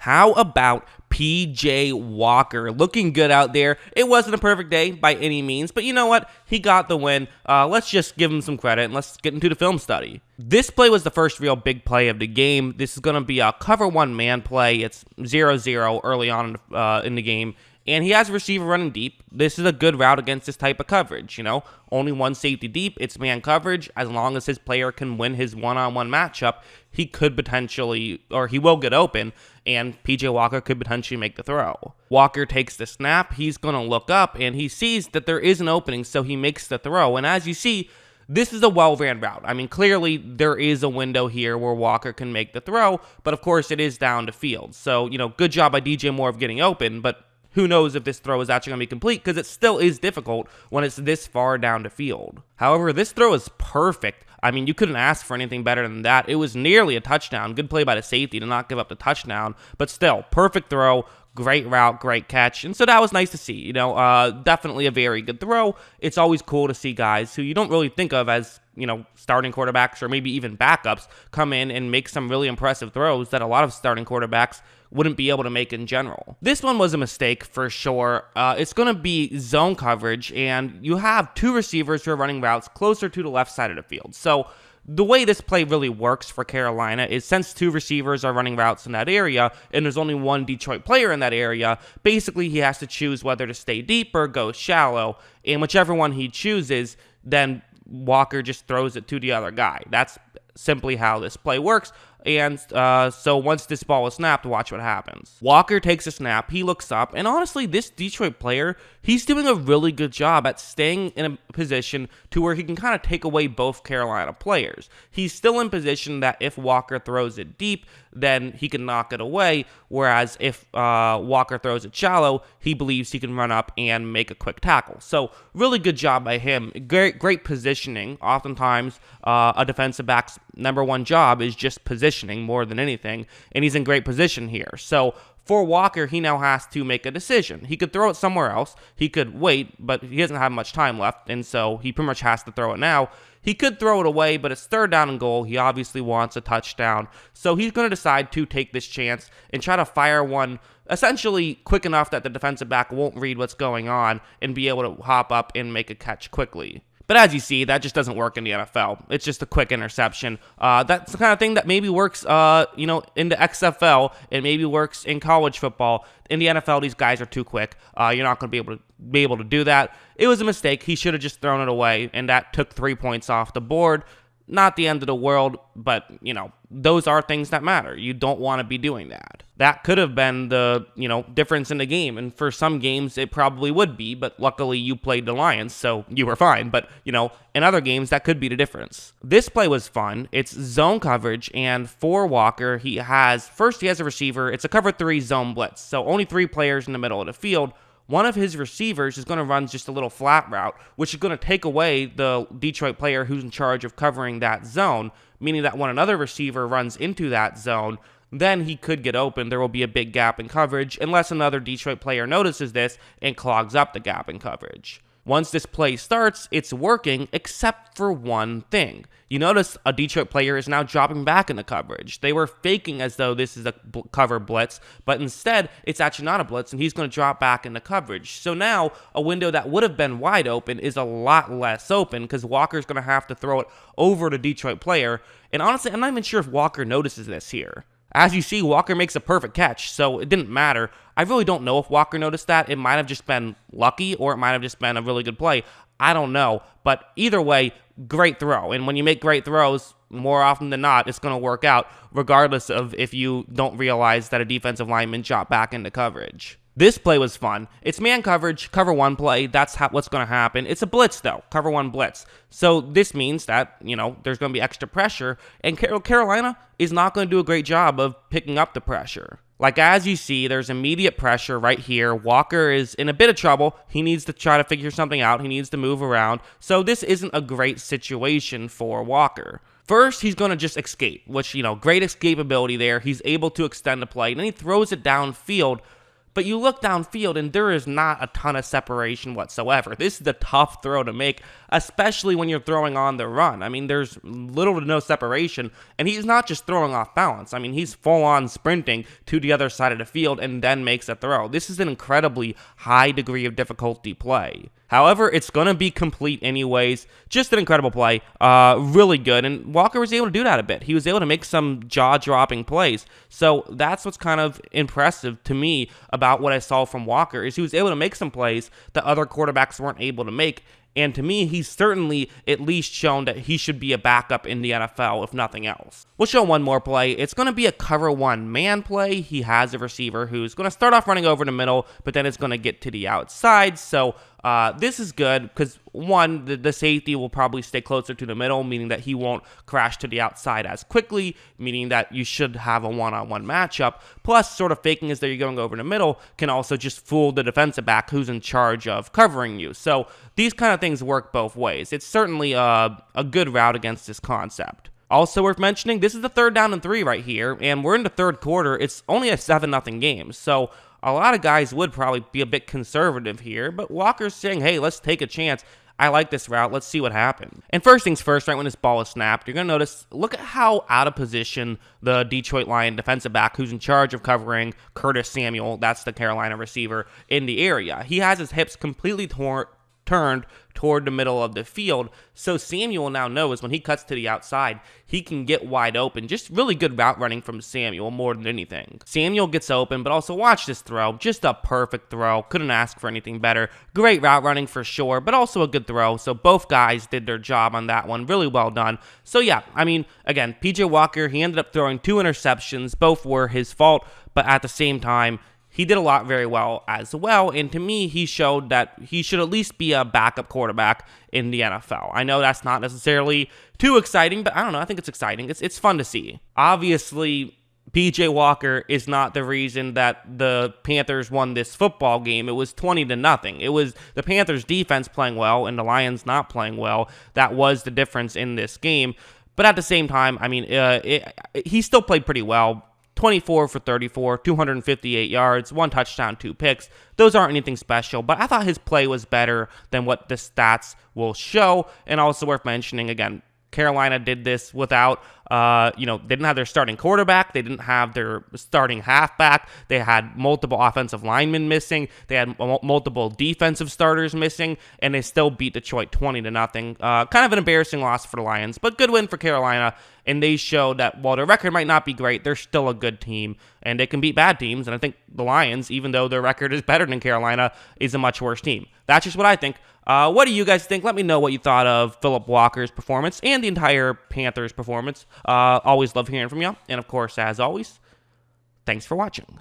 How about PJ Walker? Looking good out there. It wasn't a perfect day by any means, but you know what? He got the win. Let's just give him some credit and let's get into the film study. This play was the first real big play of the game. This is going to be a cover one man play. It's 0-0 early on in the game. And he has a receiver running deep. This is a good route against this type of coverage, Only one safety deep. It's man coverage. As long as his player can win his one-on-one matchup, he could potentially, or he will get open, and PJ Walker could potentially make the throw. Walker takes the snap. He's going to look up, and he sees that there is an opening, so he makes the throw. And as you see, this is a well-ran route. I mean, clearly there is a window here where Walker can make the throw, but of course it is down to field. So, good job by DJ Moore of getting open, but who knows if this throw is actually going to be complete, because it still is difficult when it's this far down to field. However, this throw is perfect. I mean, you couldn't ask for anything better than that. It was nearly a touchdown. Good play by the safety to not give up the touchdown, but still, perfect throw. Great route, great catch, and so that was nice to see. Definitely a very good throw. It's always cool to see guys who you don't really think of as, starting quarterbacks or maybe even backups come in and make some really impressive throws that a lot of starting quarterbacks wouldn't be able to make in general. This one was a mistake for sure. It's going to be zone coverage, and you have two receivers who are running routes closer to the left side of the field. So the way this play really works for Carolina is, since two receivers are running routes in that area and there's only one Detroit player in that area, basically he has to choose whether to stay deep or go shallow, and whichever one he chooses, then Walker just throws it to the other guy. That's simply how this play works. And so once this ball is snapped, watch what happens. Walker takes a snap, he looks up, and honestly, this Detroit player, he's doing a really good job at staying in a position to where he can kind of take away both Carolina players. He's still in position that if Walker throws it deep, then he can knock it away, whereas if Walker throws it shallow, he believes he can run up and make a quick tackle. So really good job by him. Great positioning. Oftentimes, a defensive back's number one job is just positioning more than anything, and he's in great position here. So for Walker, he now has to make a decision. He could throw it somewhere else. He could wait, but he doesn't have much time left, and so he pretty much has to throw it now. He could throw it away, but it's 3rd down and goal. He obviously wants a touchdown, so he's going to decide to take this chance and try to fire one essentially quick enough that the defensive back won't read what's going on and be able to hop up and make a catch quickly. But as you see, that just doesn't work in the NFL. It's just a quick interception. That's the kind of thing that maybe works, in the XFL. It maybe works in college football. In the NFL, these guys are too quick. You're not going to be able to do that. It was a mistake. He should have just thrown it away, and that took 3 points off the board. Not the end of the world, but, those are things that matter. You don't want to be doing that. That could have been the, difference in the game, and for some games it probably would be, but luckily you played the Lions, so you were fine. But, in other games, that could be the difference. This play was fun. It's zone coverage, and for Walker, he has a receiver. It's a cover 3 zone blitz, so only 3 players in the middle of the field. One of his receivers is going to run just a little flat route, which is going to take away the Detroit player who's in charge of covering that zone, meaning that when another receiver runs into that zone, then he could get open. There will be a big gap in coverage unless another Detroit player notices this and clogs up the gap in coverage. Once this play starts, it's working except for one thing. You notice a Detroit player is now dropping back into coverage. They were faking as though this is a cover blitz, but instead, it's actually not a blitz, and he's going to drop back into coverage. So now, a window that would have been wide open is a lot less open because Walker's going to have to throw it over the Detroit player. And honestly, I'm not even sure if Walker notices this here. As you see, Walker makes a perfect catch, so it didn't matter. I really don't know if Walker noticed that. It might have just been lucky, or it might have just been a really good play. I don't know, but either way, great throw. And when you make great throws, more often than not, it's going to work out, regardless of if you don't realize that a defensive lineman dropped back into coverage. This play was fun. It's man coverage, cover 1 play. That's what's going to happen. It's a blitz, though, cover 1 blitz. So this means that, there's going to be extra pressure, and Carolina is not going to do a great job of picking up the pressure. Like, as you see, there's immediate pressure right here. Walker is in a bit of trouble. He needs to try to figure something out. He needs to move around. So this isn't a great situation for Walker. First, he's going to just escape, which, great escapability there. He's able to extend the play, and then he throws it downfield. But you look downfield and there is not a ton of separation whatsoever. This is a tough throw to make, especially when you're throwing on the run. I mean, there's little to no separation, and he's not just throwing off balance. I mean, he's full-on sprinting to the other side of the field and then makes a throw. This is an incredibly high degree of difficulty play. However, it's going to be complete anyways. Just an incredible play. Really good. And Walker was able to do that a bit. He was able to make some jaw-dropping plays. So that's what's kind of impressive to me about what I saw from Walker, is he was able to make some plays that other quarterbacks weren't able to make. And to me, he's certainly at least shown that he should be a backup in the NFL, if nothing else. We'll show one more play. It's going to be a cover one man play. He has a receiver who's going to start off running over the middle, but then it's going to get to the outside. So this is good because, one, the safety will probably stay closer to the middle, meaning that he won't crash to the outside as quickly, meaning that you should have a one-on-one matchup. Plus, sort of faking as though you're going over the middle can also just fool the defensive back who's in charge of covering you. So these kind of things work both ways. It's certainly a good route against this concept. Also worth mentioning, this is the 3rd down and 3 right here, and we're in the third quarter. It's only a 7-0 game, so a lot of guys would probably be a bit conservative here, but Walker's saying, hey, let's take a chance. I like this route. Let's see what happens. And first things first, right when this ball is snapped, you're going to notice, look at how out of position the Detroit Lion defensive back who's in charge of covering Curtis Samuel, that's the Carolina receiver, in the area. He has his hips completely turned toward the middle of the field, so Samuel now knows when he cuts to the outside, he can get wide open. Just really good route running from Samuel more than anything. Samuel gets open, but also watch this throw. Just a perfect throw. Couldn't ask for anything better. Great route running for sure, but also a good throw, so both guys did their job on that one. Really well done. So yeah, I mean, again, PJ Walker, he ended up throwing 2 interceptions. Both were his fault, but at the same time, he did a lot very well as well, and to me, he showed that he should at least be a backup quarterback in the NFL. I know that's not necessarily too exciting, but I don't know, I think it's exciting. It's fun to see. Obviously, PJ Walker is not the reason that the Panthers won this football game. It was 20-0. It was the Panthers' defense playing well and the Lions not playing well. That was the difference in this game. But at the same time, I mean, he still played pretty well. 24 for 34, 258 yards, 1 touchdown, 2 picks. Those aren't anything special, but I thought his play was better than what the stats will show. And also worth mentioning, again, Carolina did this without, they didn't have their starting quarterback. They didn't have their starting halfback. They had multiple offensive linemen missing. They had multiple defensive starters missing, and they still beat Detroit 20-0. Kind of an embarrassing loss for the Lions, but good win for Carolina. And they showed that while their record might not be great, they're still a good team, and they can beat bad teams. And I think the Lions, even though their record is better than Carolina, is a much worse team. That's just what I think. What do you guys think? Let me know what you thought of Philip Walker's performance and the entire Panthers performance. Always love hearing from you. And of course, as always, thanks for watching.